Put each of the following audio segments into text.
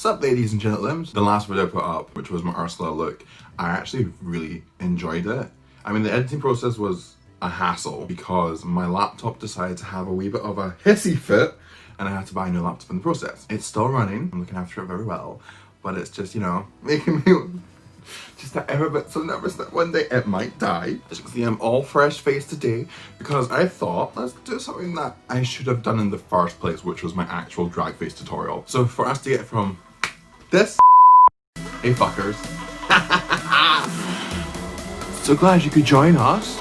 up, ladies and gentlethems? The last video I put up, which was my Ursula look, I actually really enjoyed it. I mean, the editing process was a hassle because my laptop decided to have a wee bit of a hissy fit and I had to buy a new laptop in the process. It's still running, I'm looking after it very well, but it's just, you know, making me just that ever bit so nervous that one day it might die. As you can see, I'm all fresh faced today because I thought, let's do something that I should have done in the first place, which was my actual drag face tutorial. So for us to get from this, hey fuckers, so glad you could join us.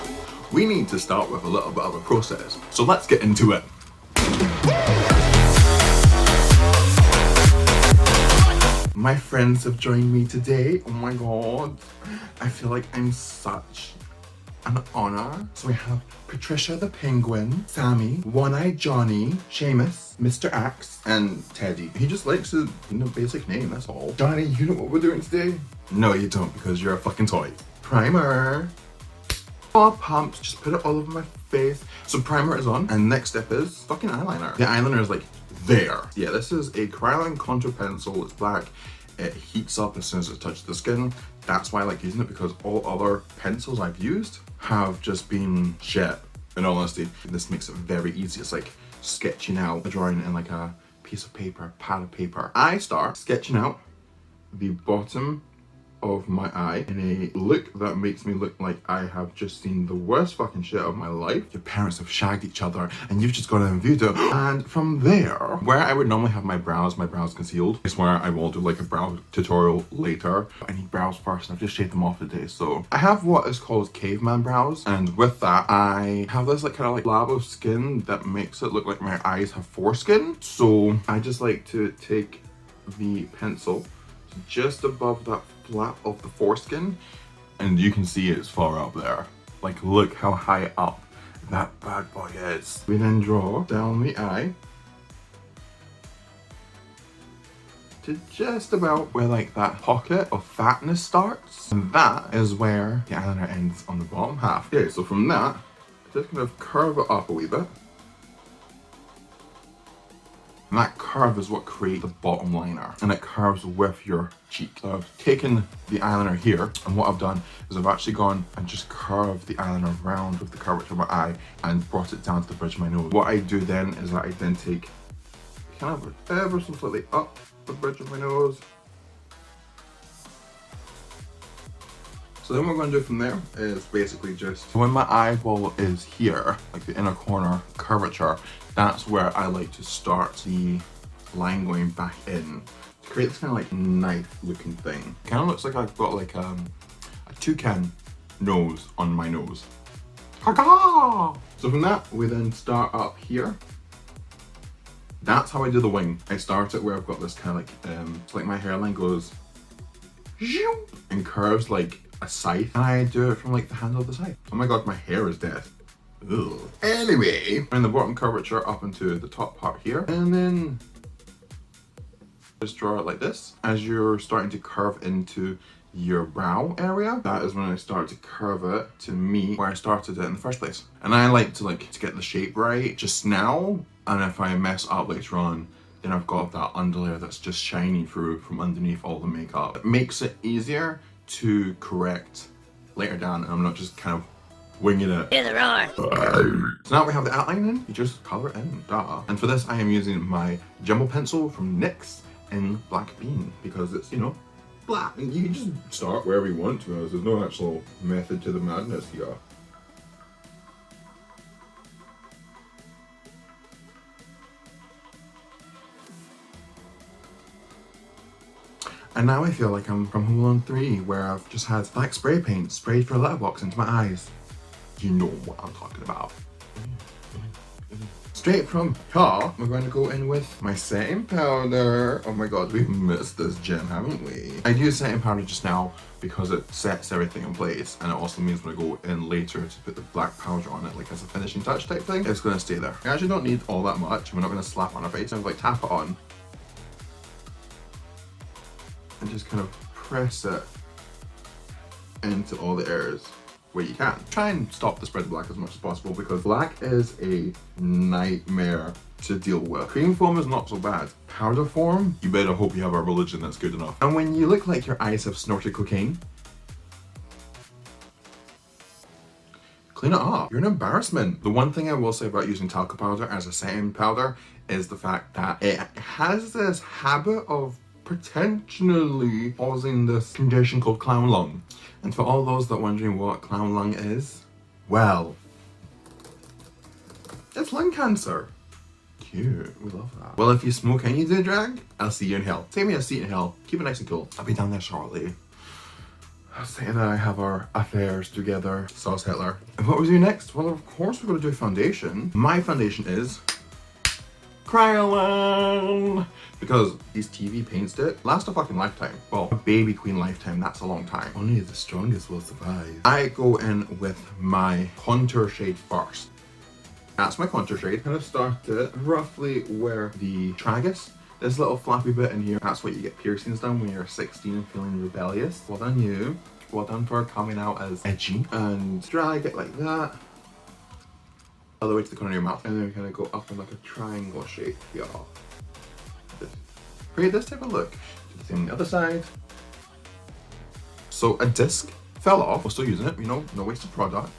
We need to start with a little bit of a process. So let's get into it. My friends have joined me today. Oh my god. I feel like I'm such an honor. So we have Patricia the Penguin, Sammy, One-Eyed Johnny, Seamus, Mr. Axe, and Teddy. He just likes a basic name, that's all. Johnny, you know what we're doing today? No, you don't, because you're a fucking toy. Primer. All pumps, just put it all over my face. So primer is on, and next step is fucking eyeliner. The eyeliner is like there. Yeah, this is a Krylon contour pencil. It's black. It heats up as soon as it touches the skin. That's why I like using it, because all other pencils I've used have just been shit. In all honesty, this makes it very easy. It's like sketching out a drawing in like a piece of paper, pad of paper. I start sketching out the bottom of my eye in a look that makes me look like I have just seen the worst fucking shit of my life. Your parents have shagged each other and you've just gone and viewed it. And from there, where I would normally have my brows concealed, is where I will do like a brow tutorial later. I need brows first, and I've just shaved them off today. So I have what is called caveman brows, and with that I have this like kind of like labo skin that makes it look like my eyes have foreskin. So I just like to take the pencil just above that flap of the foreskin, and you can see it's far up there. Like, look how high up that bad boy is. We then draw down the eye to just about where like that pocket of fatness starts, and that is where the eyeliner ends on the bottom half. Okay, so from that, just kind of curve it up a wee bit. And that curve is what creates the bottom liner, and it curves with your cheek. So I've taken the eyeliner here, and what I've done is I've actually gone and just curved the eyeliner around with the curvature of my eye and brought it down to the bridge of my nose. What I do then is that I then take kind of ever so slightly up the bridge of my nose. So then what we're going to do from there is basically just, when my eyeball is here, like the inner corner curvature, that's where I like to start the line going back in to create this kind of like knife looking thing. It kind of looks like I've got like a toucan nose on my nose. So from that, we then start up here. That's how I do the wing. I start it where I've got this kind of like, it's like my hairline goes and curves like a scythe, and I do it from like the handle of the scythe. Oh my god, my hair is dead. Ugh. Anyway, bring the bottom curvature up into the top part here, and then just draw it like this. As you're starting to curve into your brow area, that is when I start to curve it to meet where I started it in the first place. And I like to get the shape right just now, and if I mess up later on, then I've got that underlayer that's just shining through from underneath all the makeup. It makes it easier to correct later down, and I'm not just kind of winging it. Hear the roar! So now we have the outline in, you just color it in, duh. And for this I am using my jumbo pencil from NYX in Black Bean, because it's, you know, black. And you can just start wherever you want, to be honest. There's no actual method to the madness here. And now I feel like I'm from Home Alone 3, where I've just had black spray paint sprayed for a letterbox into my eyes. You know what I'm talking about. Straight from here, we're going to go in with my setting powder. Oh my god, we've missed this gem, haven't we? I use setting powder just now because it sets everything in place, and it also means when I go in later to put the black powder on it, like as a finishing touch type thing, it's going to stay there. I actually don't need all that much. We're not going to slap on our face. I'm like, tap it on and just kind of press it into all the areas where you can. Try and stop the spread of black as much as possible, because black is a nightmare to deal with. Cream foam is not so bad. powder form, you better hope you have a religion that's good enough. And when you look like your eyes have snorted cocaine, clean it up. You're an embarrassment. The one thing I will say about using talcum powder as a setting powder is the fact that it has this habit of potentially causing this condition called clown lung. And for all those that are wondering what clown lung is, well, it's lung cancer. Cute, we love that. Well, if you smoke and you do drag, I'll see you in hell. Take me a seat in hell. Keep it nice and cool. I'll be down there shortly. Satan and I have our affairs together. Sauce Hitler. And what was you next? Well, of course we're going to do foundation. My foundation is Cryolan, because these TV paints it last a fucking lifetime. Well, a baby queen lifetime, that's a long time. Only the strongest will survive. I go in with my contour shade first. That's my contour shade. Kind of start it roughly where the tragus, this little flappy bit in here, that's what you get piercings done when you're 16 and feeling rebellious. Well done you. Well done for coming out as edgy. And drag it like that, all the way to the corner of your mouth. And then we kind of go up in like a triangle shape, y'all. Create this type of look. Do the same on the other side. So a disc fell off. We're still using it, you know, no wasted product.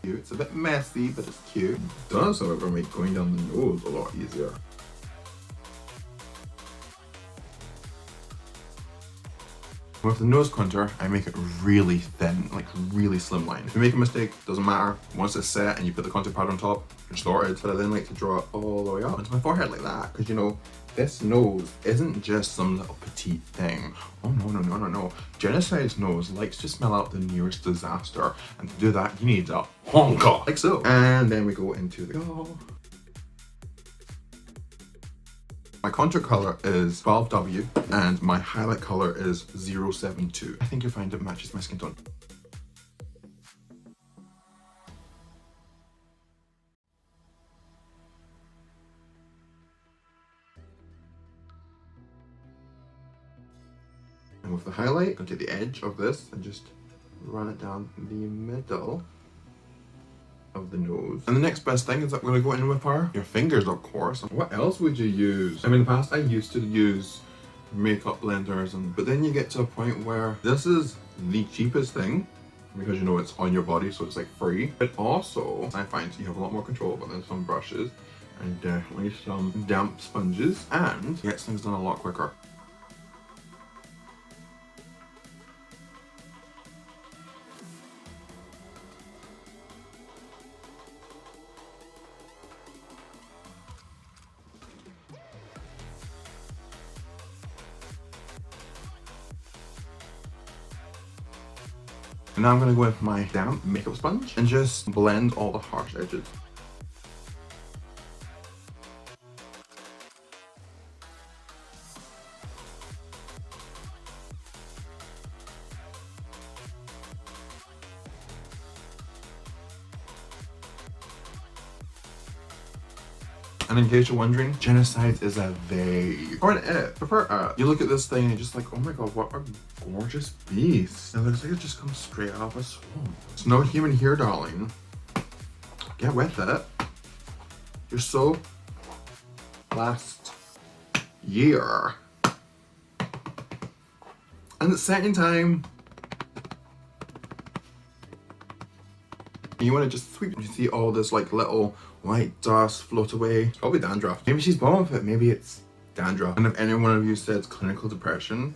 It's a bit messy, but it's cute. It does, however, make going down the nose a lot easier. With the nose contour, I make it really thin, like really slimline. If you make a mistake, doesn't matter. Once it's set and you put the contour powder on top, you're sorted. But I then like to draw it all the way up into my forehead like that, because you know, this nose isn't just some little petite thing. Oh no, no, no, no, no. GENACYDE's nose likes to smell out the nearest disaster. And to do that, you need a honka, like so. And then we go into the My contour color is 12W and my highlight color is 072. I think you'll find it matches my skin tone. And with the highlight, I'm going to take the edge of this and just run it down the middle of the nose. And the next best thing is that we're going to go in with your fingers, of course. What else would you use? I mean, in the past I used to use makeup blenders, but then you get to a point where this is the cheapest thing because you know it's on your body, so it's like free. But also, I find you have a lot more control over than some brushes and definitely some damp sponges, and gets things done a lot quicker. And now I'm going to go with my damp makeup sponge and just blend all the harsh edges. And in case you're wondering, GENACYDE is a they. Or an it. Prefer it. You look at this thing and you're just like, oh my god, what a gorgeous beast. And it looks like it just comes straight out of a swamp. It's no human here, darling. Get with it. You're so last year. And it's second time. You want to just sweep and you see all this like little white dust float away. It's probably dandruff. Maybe she's born with it, maybe it's dandruff. And if any one of you says clinical depression,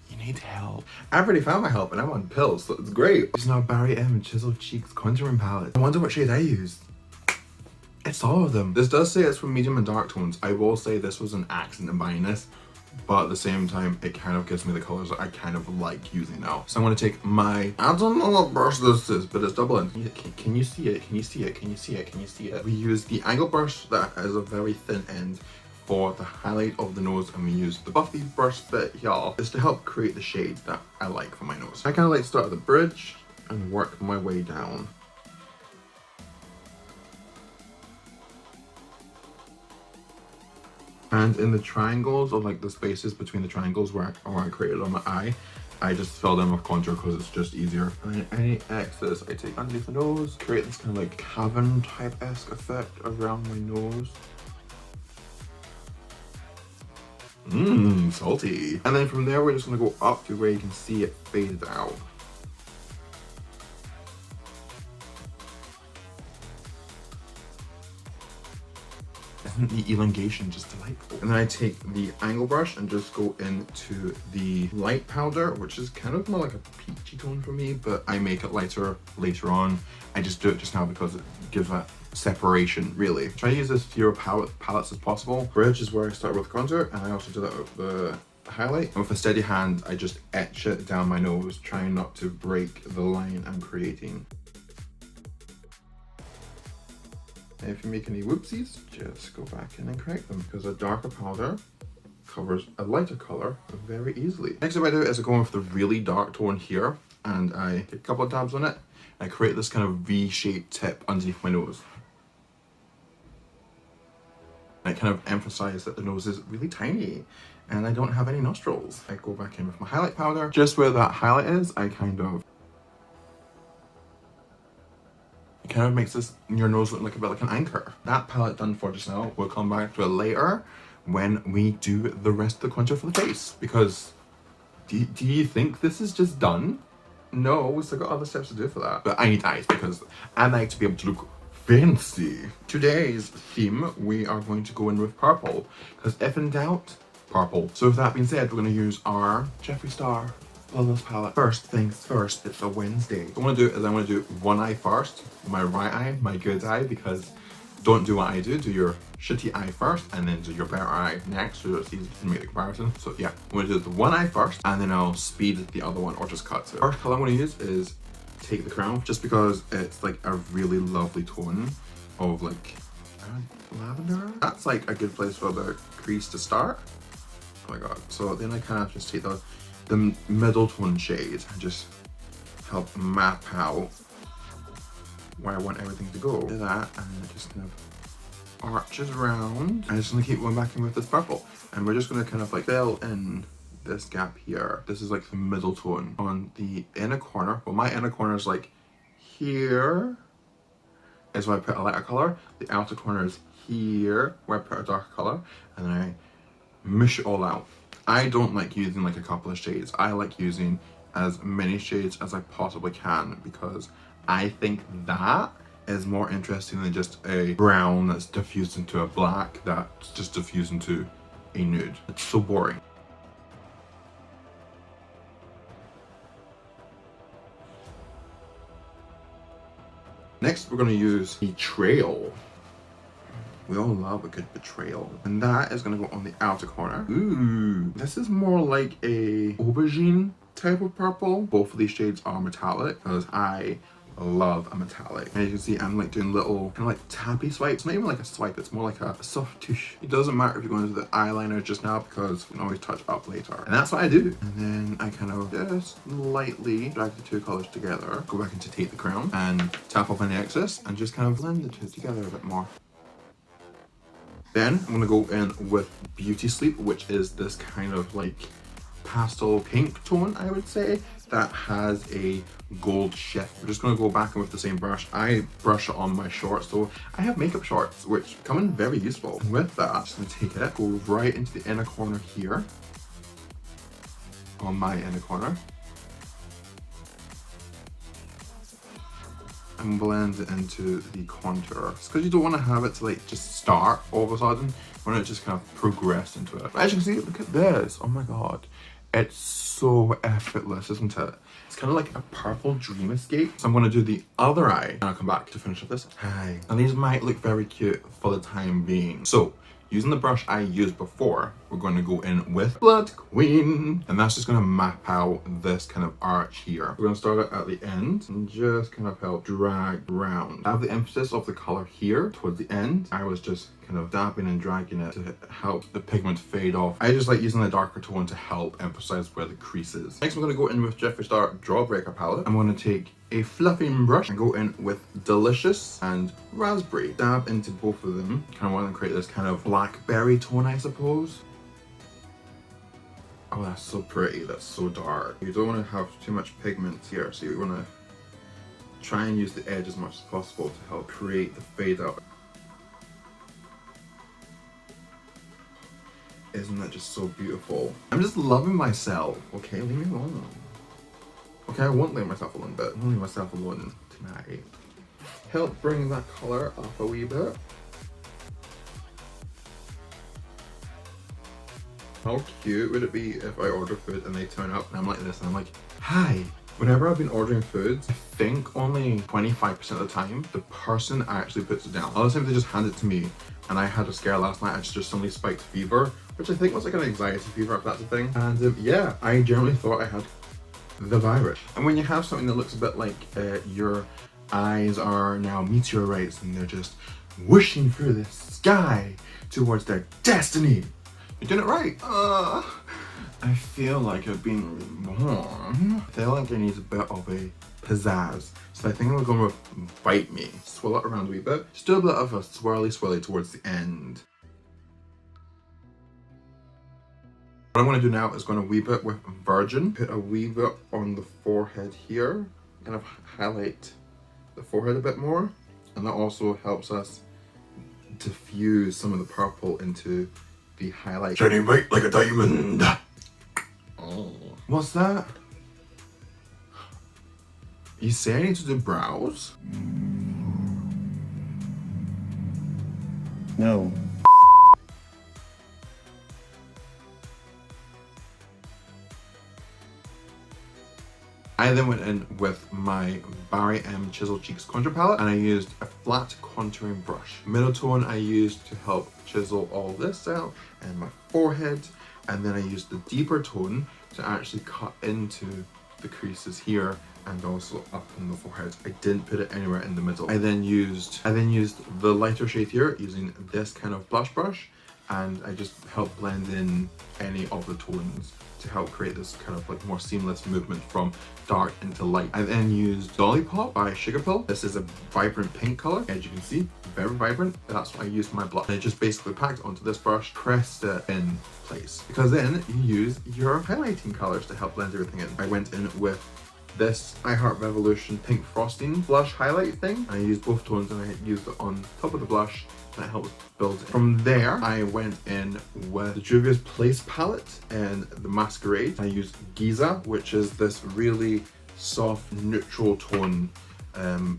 you need help. I've already found my help and I'm on pills, so it's great. It's now Barry M Chiseled Cheeks contouring palette. I wonder what shade I used. It's all of them. This does say it's from medium and dark tones. I will say this was an accident in buying this, but at the same time, it kind of gives me the colors that I kind of like using now. So I'm going to take my, I don't know what brush this is, but it's double in. Can you see it? Can you see it? Can you see it? Can you see it? We use the angle brush that has a very thin end for the highlight of the nose, and we use the buffy brush bit here just to help create the shade that I like for my nose. I kind of like to start at the bridge and work my way down. And in the triangles, or like the spaces between the triangles where I created on my eye, I just fill them with contour because it's just easier. And then any excess I take underneath the nose, create this kind of like cavern type-esque effect around my nose. Mmm, salty. And then from there, we're just gonna go up to where you can see it faded out. Isn't the elongation just delightful? And then I take the angle brush and just go into the light powder, which is kind of more like a peachy tone for me, but I make it lighter later on. I just do it just now because it gives that separation, really. Try to use as fewer palettes as possible. Bridge is where I start with contour, and I also do that with the highlight. And with a steady hand, I just etch it down my nose, trying not to break the line I'm creating. And if you make any whoopsies, just go back in and correct them, because a darker powder covers a lighter color very easily. Next thing I do is I go in with the really dark tone here, and I take a couple of dabs on it. I create this kind of V-shaped tip underneath my nose. And I kind of emphasize that the nose is really tiny and I don't have any nostrils. I go back in with my highlight powder. Just where that highlight is, it kind of makes your nose look like a bit like an anchor. That palette done for just now, we'll come back to it later when we do the rest of the contour for the face. Because do you think this is just done? No, we still got other steps to do for that. But I need eyes because I like to be able to look fancy. Today's theme, we are going to go in with purple, because if in doubt, purple. So with that being said, we're going to use our Jeffree Star Colorless palette. First things first, it's a Wednesday. What I'm going to do is I'm going to do one eye first, my right eye, my good eye, because don't do what I do your shitty eye first and then do your better eye next, so it's easy to make the comparison. So yeah, I'm going to do the one eye first and then I'll speed the other one or just cut to it. First color I'm going to use is Take the Crown, just because it's like a really lovely tone of like lavender. That's like a good place for the crease to start. Oh my god. So then I kind of just take the middle tone shade and just help map out where I want everything to go. Do that, and then it just kind of arches around. I'm just gonna keep going back in with this purple, and we're just gonna kind of like fill in this gap here. This is like the middle tone on the inner corner. Well, my inner corner is like here is where I put a lighter color. The outer corner is here where I put a darker color, and then I mush it all out. I don't like using like a couple of shades. I like using as many shades as I possibly can, because I think that is more interesting than just a brown that's diffused into a black that's just diffused into a nude. It's so boring. Next, we're going to use Betrayal. We all love a good betrayal. And that is going to go on the outer corner. Ooh, this is more like a aubergine type of purple. Both of these shades are metallic, because I love a metallic. And you can see I'm like doing little kind of like tappy swipes. It's not even like a swipe, it's more like a soft touche. It doesn't matter if you're going into the eyeliner just now, because you can always touch up later. And that's what I do. And then I kind of just lightly drag the two colors together, go back into Take the Crown and tap off any excess and just kind of blend the two together a bit more. Then I'm gonna go in with Beauty Sleep, which is this kind of like pastel pink tone, I would say, that has a gold shift. We're just gonna go back in with the same brush. I brush it on my shorts, so I have makeup shorts, which come in very useful. And with that, I'm just gonna take it, go right into the inner corner here, on my inner corner, and blend it into the contour. It's because you don't want to have it to like just start all of a sudden. You want it to just kind of progress into it. But as you can see, look at this. Oh my god. It's so effortless, isn't it? It's kind of like a purple dream escape. So I'm going to do the other eye and I'll come back to finish up this. Hi. And these might look very cute for the time being. So using the brush I used before, we're going to go in with Blood Queen. And that's just going to map out this kind of arch here. We're going to start it at the end and just kind of help drag around. I have the emphasis of the color here towards the end. I was just kind of dabbing and dragging it to help the pigment fade off. I just like using the darker tone to help emphasize where the crease is. Next, I'm going to go in with Jeffree Star Jawbreaker palette. I'm going to take a fluffing brush and go in with Delicious and Raspberry. Dab into both of them. Kind of want to create this kind of blackberry tone, I suppose. Oh, that's so pretty. That's so dark. You don't want to have too much pigment here, so you want to try and use the edge as much as possible to help create the fade out. Isn't that just so beautiful? I'm just loving myself. Okay, leave me alone. Okay, I won't leave myself alone, but I'm leave myself alone tonight. Help bring that color up a wee bit. How cute would it be if I order food and they turn up and I'm like this and I'm like, hi. Whenever I've been ordering foods, I think only 25% of the time the person actually puts it down. Other times they just hand it to me, and I had a scare last night. I just suddenly spiked fever, which I think was like an anxiety fever, if that's a thing. And yeah, I generally thought I had the virus. And when you have something that looks a bit like your eyes are now meteorites and they're just whooshing through the sky towards their destiny, you're doing it right. I feel like I've been reborn. I feel like I need a bit of a pizzazz. So I think I'm going with Bite Me. Swirl it around a wee bit. Just do a bit of a swirly towards the end. What I'm going to do now is going to wee bit with Virgin. Put a wee bit on the forehead here. Kind of highlight the forehead a bit more. And that also helps us diffuse some of the purple into the highlight. Shining bright like a diamond. Oh. What's that? You say I need to do brows? No. I then went in with my Barry M Chisel Cheeks contour palette and I used a flat contouring brush. Middle tone I used to help chisel all this out and my forehead, and then I used the deeper tone to actually cut into the creases here and also up on the forehead. I didn't put it anywhere in the middle. I then used the lighter shade here using this kind of blush brush, and I just helped blend in any of the tones to help create this kind of like more seamless movement from dark into light. I then used Dolly Pop by Sugar Pill. This is a vibrant pink color, as you can see, very vibrant. That's what I used for my blush. And I just basically packed it onto this brush, pressed it in place. Because then you use your highlighting colors to help blend everything in. I went in with this I Heart Revolution pink frosting blush highlight thing. I used both tones and I used it on top of the blush, and it helps build it. From there, I went in with the Juvia's Place palette and the Masquerade. I used Giza, which is this really soft, neutral tone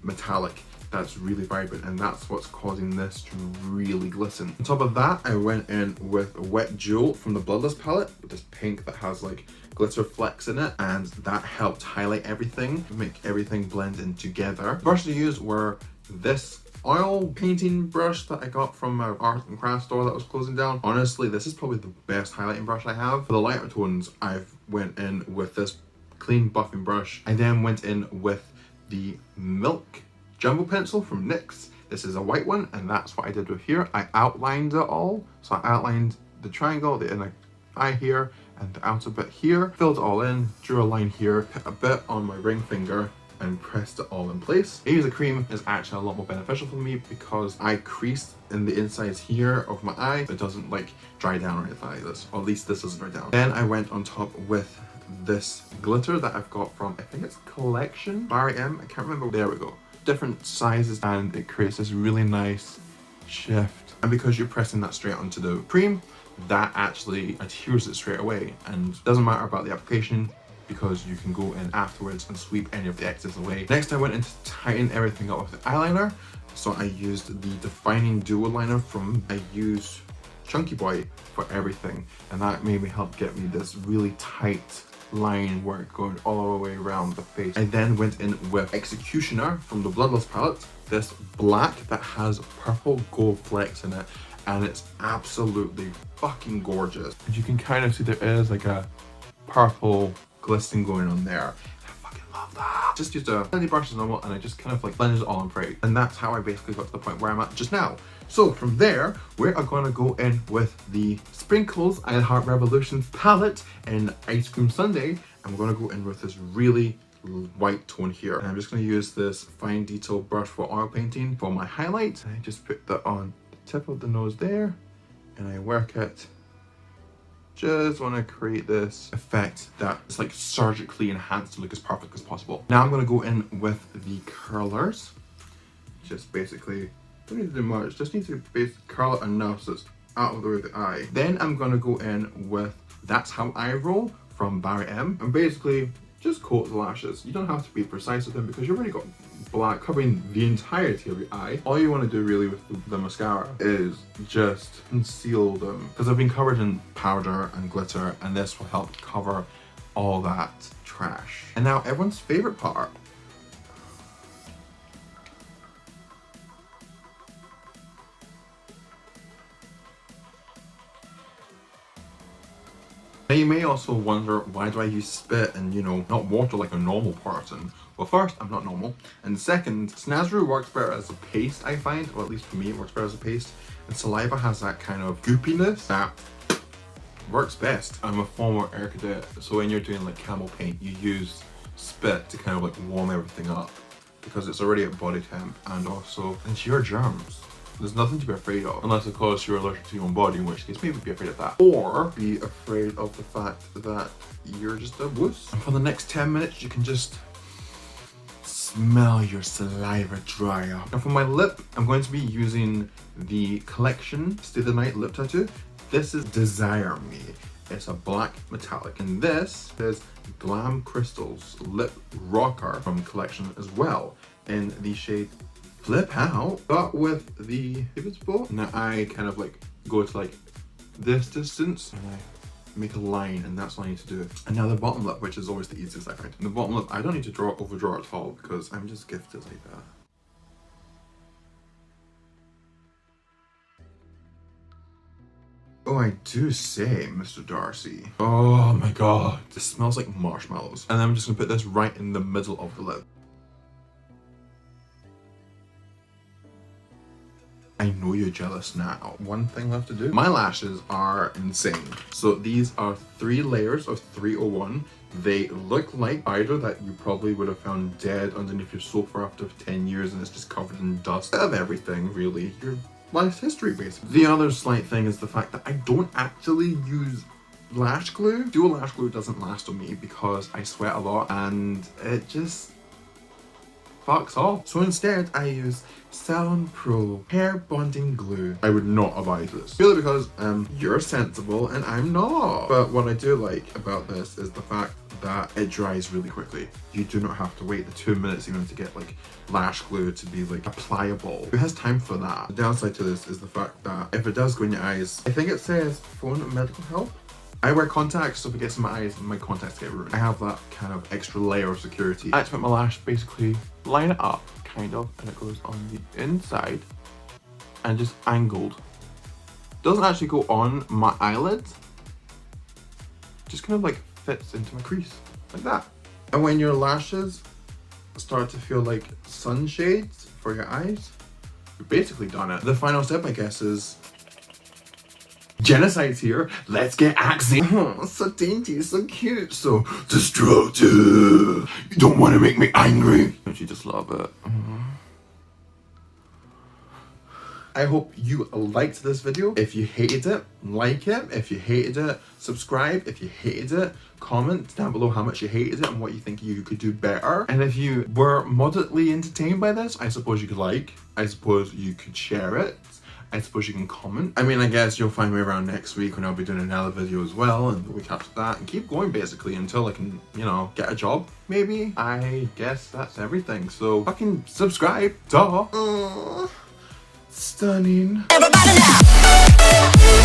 metallic that's really vibrant, and that's what's causing this to really glisten. On top of that, I went in with a Wet Jewel from the Bloodless palette, with this pink that has like glitter flecks in it, and that helped highlight everything, make everything blend in together. The brushes I used were this oil painting brush that I got from my art and craft store that was closing down. Honestly, this is probably the best highlighting brush I have. For the lighter tones, I went in with this clean buffing brush. I then went in with the Milk Jumbo Pencil from NYX. This is a white one, and that's what I did with here. I outlined it all. So I outlined the triangle, the inner eye here, and the outer bit here. Filled it all in, drew a line here, put a bit on my ring finger, and pressed it all in place. I use a cream is actually a lot more beneficial for me because I creased in the insides here of my eye. It doesn't like dry down or anything like this, or at least this doesn't dry down. Then I went on top with this glitter that I've got from, I think it's Collection, Barry M, I can't remember. There we go. Different sizes, and it creates this really nice shift. And because you're pressing that straight onto the cream, that actually adheres it straight away, and doesn't matter about the application because you can go in afterwards and sweep any of the excess away. Next, I went in to tighten everything up with the eyeliner. So I used the Defining Duo Liner from, I used Chunky Boy for everything, and that made me help get me this really tight line work going all the way around the face. I then went in with Executioner from the Bloodless palette, this black that has purple gold flecks in it, and it's absolutely fucking gorgeous. And you can kind of see there is like a purple glistening going on there. I fucking love that. Just used a blending brush as normal, and I just kind of like blended it all in pretty. And that's how I basically got to the point where I'm at just now. So from there, we are gonna go in with the Sprinkles I Heart Revolution palette in Ice Cream Sundae, and we're gonna go in with this really white tone here. And I'm just gonna use this fine detail brush for oil painting for my highlight. I just put that on the tip of the nose there, and I work it Just want to create this effect that's like surgically enhanced to look as perfect as possible. Now I'm going to go in with the curlers. Just basically, don't need to do much, just need to curl it enough so it's out of the way of the eye. Then I'm going to go in with That's How I Roll from Barry M. And basically, just coat the lashes. You don't have to be precise with them because you've already got black covering the entirety of your eye. All you want to do really with the mascara is just conceal them, because they've been covered in powder and glitter, and this will help cover all that trash. And now everyone's favorite part. Now you may also wonder, why do I use spit and, you know, not water like a normal person? Well, first, I'm not normal. And second, Snazaroo works better as a paste, I find, or at least for me it works better as a paste. And saliva has that kind of goopiness that works best. I'm a former air cadet, so when you're doing like camel paint, you use spit to kind of like warm everything up because it's already at body temp, and also it's your germs. There's nothing to be afraid of, unless of course you're allergic to your own body, in which case maybe be afraid of that. Or be afraid of the fact that you're just a wuss. And for the next 10 minutes, you can just smell your saliva dry up. Now for my lip, I'm going to be using the Collection Stay the Night Lip Tattoo. This is Desire Me. It's a black metallic. And this is Glam Crystals Lip Rocker from Collection as well, in the shade Flip Out, but with the Pivot Bowl. Now I kind of like go to like this distance and I make a line, and that's all I need to do. And now the bottom lip, which is always the easiest I find. And the bottom lip, I don't need to overdraw at all because I'm just gifted like that. Oh, I do say, Mr. Darcy. Oh my god, this smells like marshmallows. And then I'm just gonna put this right in the middle of the lip. I know you're jealous now. One thing left to do. My lashes are insane. So these are 3 layers of 301. They look like spider that you probably would have found dead underneath your sofa after 10 years and it's just covered in dust. Of everything, really. Your life's history, basically. The other slight thing is the fact that I don't actually use lash glue. Dual lash glue doesn't last on me because I sweat a lot and it just fucks off. So instead, I use Salon Pro hair bonding glue. I would not advise this, purely because you're sensible and I'm not. But what I do like about this is the fact that it dries really quickly. You do not have to wait the 2 minutes even to get like lash glue to be like pliable. Who has time for that? The downside to this is the fact that if it does go in your eyes, I think it says phone medical help. I wear contacts, so if it gets in my eyes, my contacts get ruined. I have that kind of extra layer of security. I like to make my lash basically line it up, kind of, and it goes on the inside and just angled. Doesn't actually go on my eyelids, just kind of like fits into my crease, like that. And when your lashes start to feel like sunshades for your eyes, you've basically done it. The final step, I guess, is GENACYDE's here. Let's get axing. Oh, so dainty, so cute, so destructive. You don't want to make me angry. Don't you just love it? I hope you liked this video. If you hated it, like it. If you hated it, subscribe. If you hated it, comment down below how much you hated it and what you think you could do better. And if you were moderately entertained by this, I suppose you could like. I suppose you could share it. I suppose you can comment. I mean, I guess you'll find me around next week when I'll be doing another video as well, and the week after that, and keep going basically until I can, you know, get a job, maybe. I guess that's everything. So fucking subscribe, duh. Stunning. Everybody now.